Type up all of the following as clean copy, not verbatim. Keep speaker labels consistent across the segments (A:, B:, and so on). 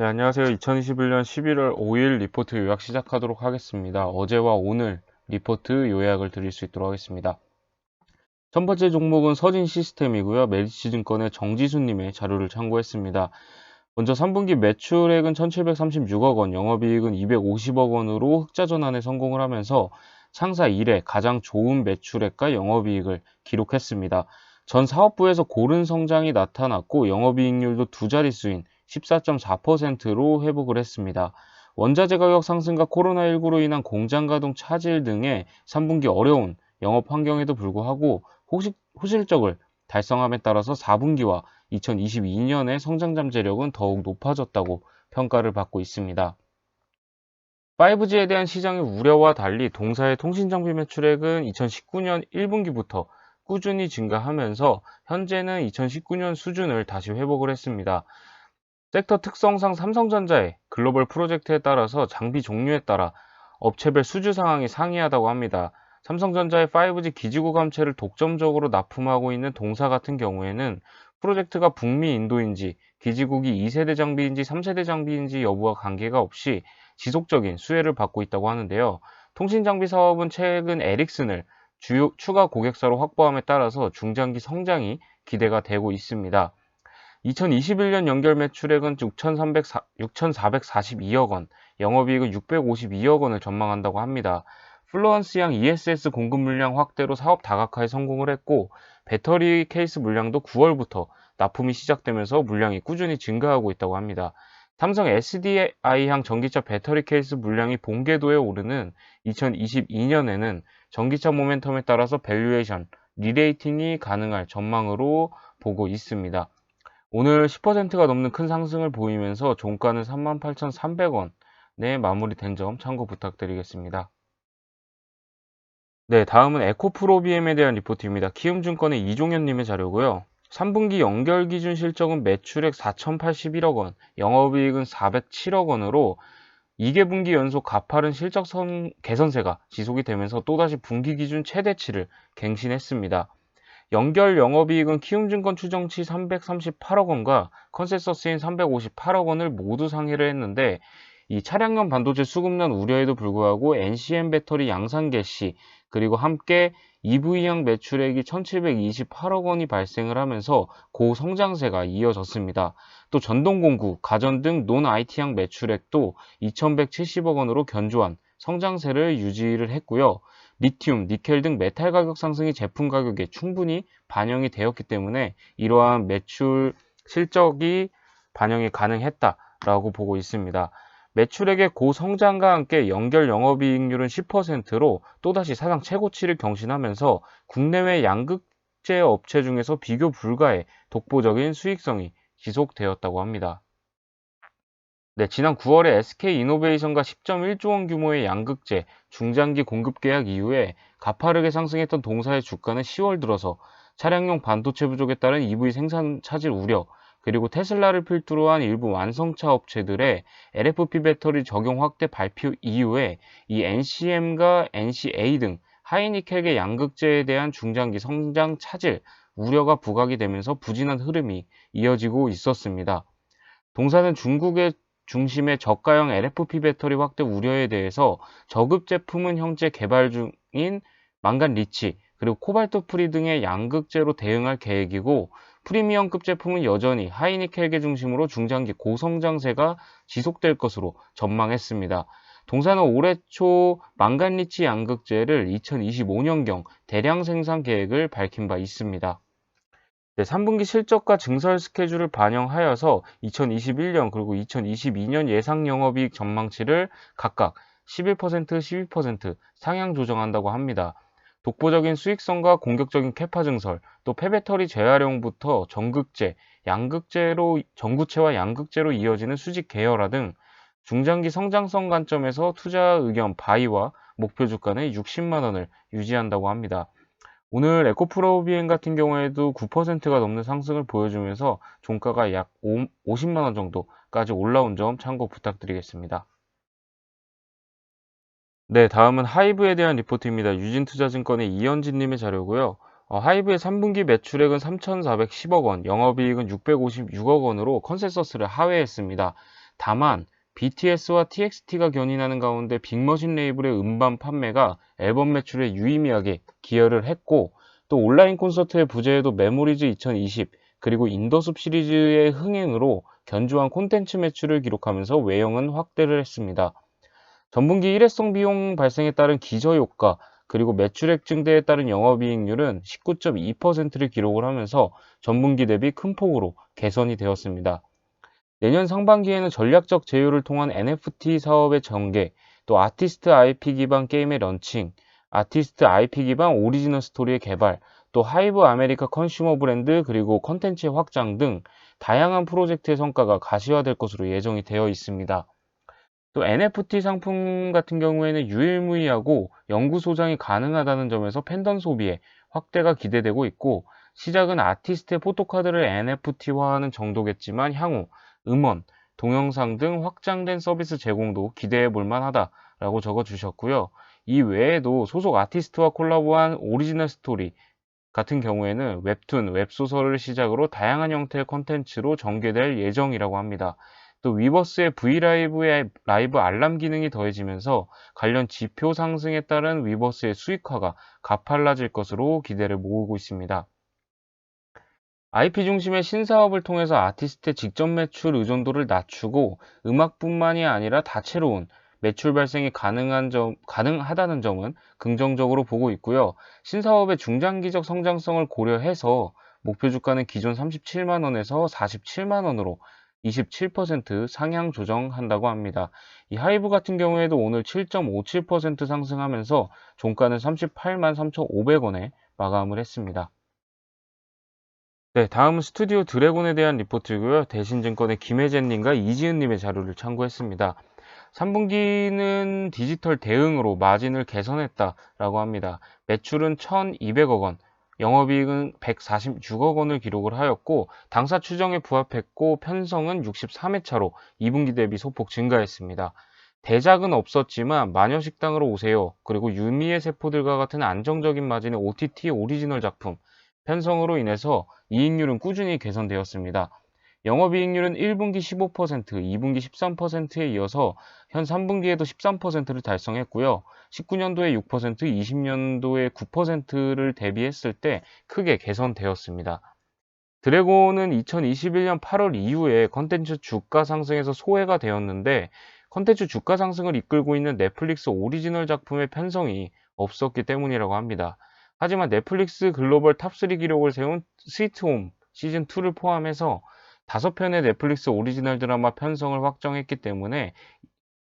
A: 네, 안녕하세요. 2021년 11월 5일 리포트 요약 시작하도록 하겠습니다. 어제와 오늘 리포트 요약을 드릴 수 있도록 하겠습니다. 첫 번째 종목은 서진 시스템이고요. 메리츠증권의 정지수님의 자료를 참고했습니다. 먼저 3분기 매출액은 1736억 원, 영업이익은 250억 원으로 흑자 전환에 성공을 하면서 창사 이래 가장 좋은 매출액과 영업이익을 기록했습니다. 전 사업부에서 고른 성장이 나타났고 영업이익률도 두 자릿수인 14.4%로 회복을 했습니다. 원자재 가격 상승과 코로나19로 인한 공장 가동 차질 등의 3분기 어려운 영업 환경에도 불구하고 호실적을 달성함에 따라서 4분기와 2022년의 성장 잠재력은 더욱 높아졌다고 평가를 받고 있습니다. 5G에 대한 시장의 우려와 달리 동사의 통신장비 매출액은 2019년 1분기부터 꾸준히 증가하면서 현재는 2019년 수준을 다시 회복을 했습니다. 섹터 특성상 삼성전자의 글로벌 프로젝트에 따라서 장비 종류에 따라 업체별 수주 상황이 상이하다고 합니다. 삼성전자의 5G 기지국 감체를 독점적으로 납품하고 있는 동사 같은 경우에는 프로젝트가 북미 인도인지 기지국이 2세대 장비인지 3세대 장비인지 여부와 관계가 없이 지속적인 수혜를 받고 있다고 하는데요. 통신장비 사업은 최근 에릭슨을 주요 추가 고객사로 확보함에 따라서 중장기 성장이 기대가 되고 있습니다. 2021년 연결 매출액은 6,442억 원, 영업이익은 652억 원을 전망한다고 합니다. 플루언스양 ESS 공급 물량 확대로 사업 다각화에 성공을 했고 배터리 케이스 물량도 9월부터 납품이 시작되면서 물량이 꾸준히 증가하고 있다고 합니다. 삼성 SDI향 전기차 배터리 케이스 물량이 본궤도에 오르는 2022년에는 전기차 모멘텀에 따라서 밸류에이션, 리레이팅이 가능할 전망으로 보고 있습니다. 오늘 10%가 넘는 큰 상승을 보이면서 종가는 38,300원에 마무리된 점 참고 부탁드리겠습니다. 네, 다음은 에코프로비엠에 대한 리포트입니다. 키움증권의 이종현님의 자료고요. 3분기 연결 기준 실적은 매출액 4,081억 원, 영업이익은 407억 원으로 2개 분기 연속 가파른 실적 개선세가 지속이 되면서 또다시 분기 기준 최대치를 갱신했습니다. 연결 영업이익은 키움증권 추정치 338억 원과 컨센서스인 358억 원을 모두 상회를 했는데 이 차량용 반도체 수급난 우려에도 불구하고 NCM 배터리 양산 개시 그리고 함께 EV형 매출액이 1728억 원이 발생을 하면서 고성장세가 이어졌습니다. 또 전동공구, 가전 등 논 IT형 매출액도 2170억 원으로 견조한 성장세를 유지를 했고요. 리튬, 니켈 등 메탈 가격 상승이 제품 가격에 충분히 반영이 되었기 때문에 이러한 매출 실적이 반영이 가능했다라고 보고 있습니다. 매출액의 고성장과 함께 연결 영업이익률은 10%로 또다시 사상 최고치를 경신하면서 국내외 양극재 업체 중에서 비교 불가의 독보적인 수익성이 지속되었다고 합니다. 네, 지난 9월에 SK이노베이션과 10.1조 원 규모의 양극재 중장기 공급 계약 이후에 가파르게 상승했던 동사의 주가는 10월 들어서 차량용 반도체 부족에 따른 EV 생산 차질 우려, 그리고 테슬라를 필두로 한 일부 완성차 업체들의 LFP 배터리 적용 확대 발표 이후에 이 NCM과 NCA 등 하이니켈계 양극재에 대한 중장기 성장 차질 우려가 부각이 되면서 부진한 흐름이 이어지고 있었습니다. 동사는 중국의 중심의 저가형 LFP 배터리 확대 우려에 대해서 저급 제품은 현재 개발 중인 망간 리치, 그리고 코발트 프리 등의 양극재로 대응할 계획이고 프리미엄급 제품은 여전히 하이니켈계 중심으로 중장기 고성장세가 지속될 것으로 전망했습니다. 동사는 올해 초 망간 리치 양극재를 2025년경 대량 생산 계획을 밝힌 바 있습니다. 네, 3분기 실적과 증설 스케줄을 반영하여서 2021년 그리고 2022년 예상 영업이익 전망치를 각각 11%, 12% 상향 조정한다고 합니다. 독보적인 수익성과 공격적인 캐파 증설, 또 폐배터리 재활용부터 전극재, 양극재로 전구체와 양극재로 이어지는 수직 계열화 등 중장기 성장성 관점에서 투자 의견 바이와 목표 주가는 60만 원을 유지한다고 합니다. 오늘 에코프로비엔 같은 경우에도 9%가 넘는 상승을 보여주면서 종가가 약 50만 원 정도까지 올라온 점 참고 부탁드리겠습니다. 네, 다음은 하이브에 대한 리포트입니다. 유진투자증권의 이현진님의 자료고요. 하이브의 3분기 매출액은 3,410억 원, 영업이익은 656억 원으로 컨센서스를 하회했습니다. 다만 BTS와 TXT가 견인하는 가운데 빅머신 레이블의 음반 판매가 앨범 매출에 유의미하게 기여를 했고, 또 온라인 콘서트의 부재에도 메모리즈 2020 그리고 인더숲 시리즈의 흥행으로 견조한 콘텐츠 매출을 기록하면서 외형은 확대를 했습니다. 전분기 일회성 비용 발생에 따른 기저효과 그리고 매출액 증대에 따른 영업이익률은 19.2%를 기록을 하면서 전분기 대비 큰 폭으로 개선이 되었습니다. 내년 상반기에는 전략적 제휴를 통한 NFT 사업의 전개, 또 아티스트 IP 기반 게임의 런칭, 아티스트 IP 기반 오리지널 스토리의 개발, 또 하이브 아메리카 컨슈머 브랜드 그리고 컨텐츠의 확장 등 다양한 프로젝트의 성과가 가시화될 것으로 예정이 되어 있습니다. 또 NFT 상품 같은 경우에는 유일무이하고 영구 소장이 가능하다는 점에서 팬덤 소비에 확대가 기대되고 있고, 시작은 아티스트의 포토카드를 NFT화하는 정도겠지만 향후 음원, 동영상 등 확장된 서비스 제공도 기대해 볼 만하다라고 적어주셨고요. 이 외에도 소속 아티스트와 콜라보한 오리지널 스토리 같은 경우에는 웹툰, 웹소설을 시작으로 다양한 형태의 콘텐츠로 전개될 예정이라고 합니다. 또 위버스의 V라이브의 라이브 알람 기능이 더해지면서 관련 지표 상승에 따른 위버스의 수익화가 가팔라질 것으로 기대를 모으고 있습니다. IP 중심의 신사업을 통해서 아티스트의 직접 매출 의존도를 낮추고 음악뿐만이 아니라 다채로운 매출 발생이 가능하다는 점은 긍정적으로 보고 있고요. 신사업의 중장기적 성장성을 고려해서 목표 주가는 기존 37만 원에서 47만 원으로 27% 상향 조정한다고 합니다. 이 하이브 같은 경우에도 오늘 7.57% 상승하면서 종가는 38만 3,500원에 마감을 했습니다. 네, 다음은 스튜디오 드래곤에 대한 리포트이고요. 대신증권의 김혜재님과 이지은님의 자료를 참고했습니다. 3분기는 디지털 대응으로 마진을 개선했다라고 합니다. 매출은 1,200억 원, 영업이익은 146억 원을 기록을 하였고, 당사 추정에 부합했고, 편성은 63회차로 2분기 대비 소폭 증가했습니다. 대작은 없었지만 마녀식당으로 오세요. 그리고 유미의 세포들과 같은 안정적인 마진의 OTT 오리지널 작품, 편성으로 인해서 이익률은 꾸준히 개선되었습니다. 영업이익률은 1분기 15%, 2분기 13%에 이어서 현 3분기에도 13%를 달성했고요. 19년도에 6%, 20년도에 9%를 대비했을 때 크게 개선되었습니다. 드래곤은 2021년 8월 이후에 컨텐츠 주가 상승에서 소외가 되었는데, 컨텐츠 주가 상승을 이끌고 있는 넷플릭스 오리지널 작품의 편성이 없었기 때문이라고 합니다. 하지만 넷플릭스 글로벌 탑3 기록을 세운 스위트홈 시즌2를 포함해서 5편의 넷플릭스 오리지널 드라마 편성을 확정했기 때문에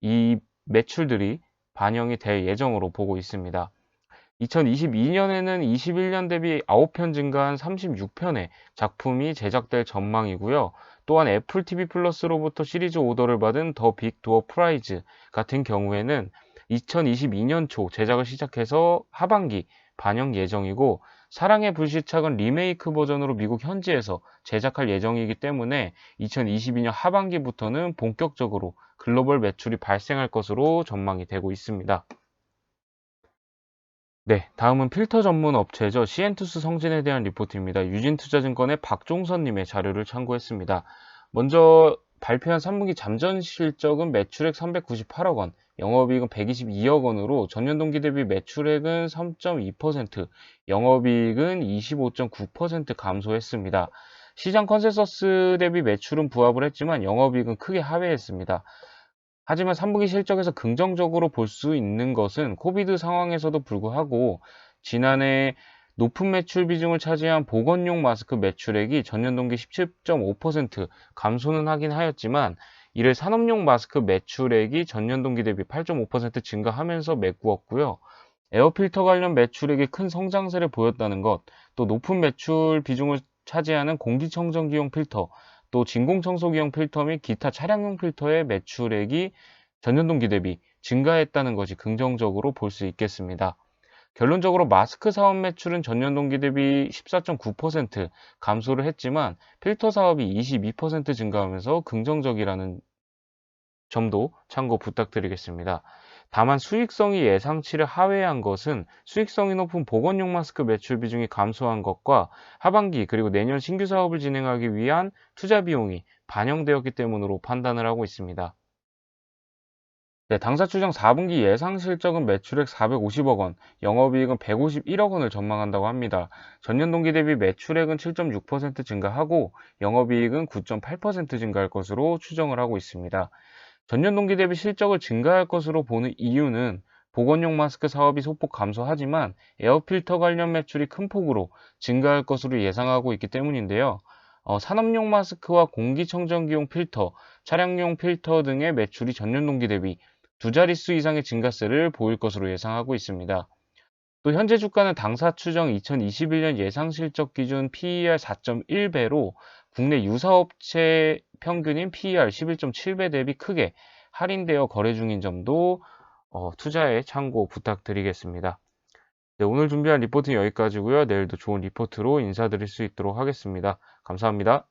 A: 이 매출들이 반영이 될 예정으로 보고 있습니다. 2022년에는 21년 대비 9편 증가한 36편의 작품이 제작될 전망이고요. 또한 애플 TV 플러스로부터 시리즈 오더를 받은 더 빅 도어 프라이즈 같은 경우에는 2022년 초 제작을 시작해서 하반기 반영 예정이고, 사랑의 불시착은 리메이크 버전으로 미국 현지에서 제작할 예정이기 때문에 2022년 하반기부터는 본격적으로 글로벌 매출이 발생할 것으로 전망이 되고 있습니다. 네, 다음은 필터 전문 업체죠. 시엔투스 성진에 대한 리포트입니다. 유진투자증권의 박종선님의 자료를 참고했습니다. 먼저 발표한 3분기 잠전 실적은 매출액 398억 원, 영업이익은 122억 원으로 전년 동기 대비 매출액은 3.2%, 영업이익은 25.9% 감소했습니다. 시장 컨센서스 대비 매출은 부합을 했지만 영업이익은 크게 하회했습니다. 하지만 3분기 실적에서 긍정적으로 볼 수 있는 것은 코비드 상황에서도 불구하고 지난해 높은 매출 비중을 차지한 보건용 마스크 매출액이 전년 동기 17.5% 감소는 하긴 하였지만, 이를 산업용 마스크 매출액이 전년 동기 대비 8.5% 증가하면서 메꾸었고요. 에어필터 관련 매출액이 큰 성장세를 보였다는 것, 또 높은 매출 비중을 차지하는 공기청정기용 필터, 또 진공청소기용 필터 및 기타 차량용 필터의 매출액이 전년 동기 대비 증가했다는 것이 긍정적으로 볼 수 있겠습니다. 결론적으로 마스크 사업 매출은 전년 동기 대비 14.9% 감소를 했지만 필터 사업이 22% 증가하면서 긍정적이라는 점도 참고 부탁드리겠습니다. 다만 수익성이 예상치를 하회한 것은 수익성이 높은 보건용 마스크 매출 비중이 감소한 것과 하반기 그리고 내년 신규 사업을 진행하기 위한 투자 비용이 반영되었기 때문으로 판단을 하고 있습니다. 네, 당사 추정 4분기 예상 실적은 매출액 450억 원, 영업이익은 151억 원을 전망한다고 합니다. 전년 동기 대비 매출액은 7.6% 증가하고 영업이익은 9.8% 증가할 것으로 추정을 하고 있습니다. 전년 동기 대비 실적을 증가할 것으로 보는 이유는 보건용 마스크 사업이 소폭 감소하지만 에어필터 관련 매출이 큰 폭으로 증가할 것으로 예상하고 있기 때문인데요. 산업용 마스크와 공기청정기용 필터, 차량용 필터 등의 매출이 전년 동기 대비 두 자릿수 이상의 증가세를 보일 것으로 예상하고 있습니다. 또 현재 주가는 당사 추정 2021년 예상 실적 기준 PER 4.1배로 국내 유사업체 평균인 PER 11.7배 대비 크게 할인되어 거래 중인 점도 투자에 참고 부탁드리겠습니다. 네, 오늘 준비한 리포트는 여기까지고요. 내일도 좋은 리포트로 인사드릴 수 있도록 하겠습니다. 감사합니다.